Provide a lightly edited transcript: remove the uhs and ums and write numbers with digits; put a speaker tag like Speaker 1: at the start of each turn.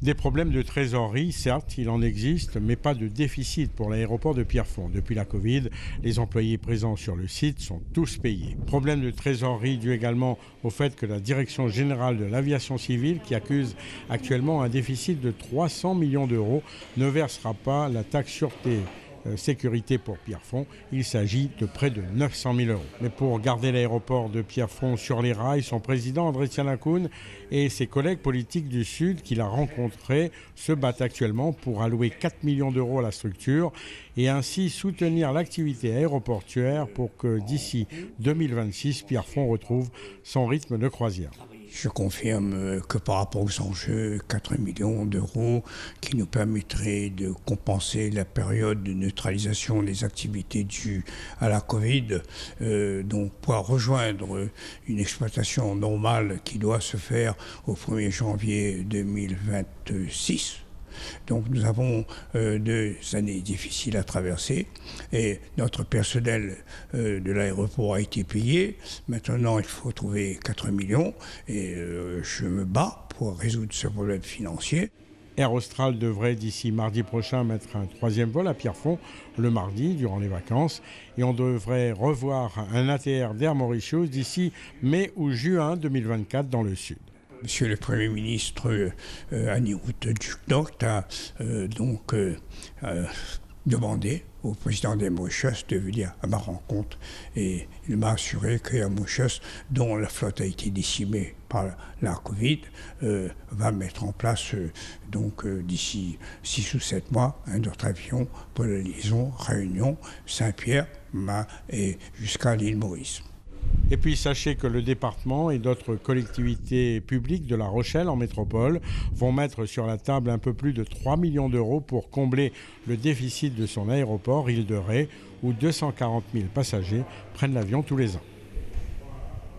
Speaker 1: Des problèmes de trésorerie, certes, il en existe, mais pas de déficit pour l'aéroport de Pierrefonds. Depuis la Covid, les employés présents sur le site sont tous payés. Problème de trésorerie dû également au fait que la Direction générale de l'aviation civile, qui accuse actuellement un déficit de 300 millions d'euros, ne versera pas la taxe sûreté sécurité pour Pierrefonds. Il s'agit de près de 900 000 euros. Mais pour garder l'aéroport de Pierrefonds sur les rails, son président André Sianakoun et ses collègues politiques du Sud qu'il a rencontrés se battent actuellement pour allouer 4 millions d'euros à la structure et ainsi soutenir l'activité aéroportuaire pour que d'ici 2026, Pierrefonds retrouve son rythme de croisière.
Speaker 2: Je confirme que par rapport aux enjeux, 4 millions d'euros qui nous permettraient de compenser la période de neutralisation des activités dues à la Covid, donc pouvoir rejoindre une exploitation normale qui doit se faire au 1er janvier 2026. Donc nous avons 2 années difficiles à traverser et notre personnel de l'aéroport a été payé. Maintenant, il faut trouver 4 millions et je me bats pour résoudre ce problème financier.
Speaker 1: Air Austral devrait d'ici mardi prochain mettre un 3e vol à Pierrefonds le mardi durant les vacances et on devrait revoir un ATR d'Air Mauritius d'ici mai ou juin 2024 dans le sud.
Speaker 2: Monsieur le Premier ministre Anirout Dukdok a demandé au président d'Air Mauritius de venir à ma rencontre et il m'a assuré qu'Air Mauritius, dont la flotte a été décimée par la Covid, va mettre en place d'ici 6 ou 7 mois un autre avion pour la liaison Réunion, Saint-Pierre et jusqu'à l'île Maurice.
Speaker 1: Et puis sachez que le département et d'autres collectivités publiques de La Rochelle en métropole vont mettre sur la table un peu plus de 3 millions d'euros pour combler le déficit de son aéroport Île de Ré où 240 000 passagers prennent l'avion tous les ans.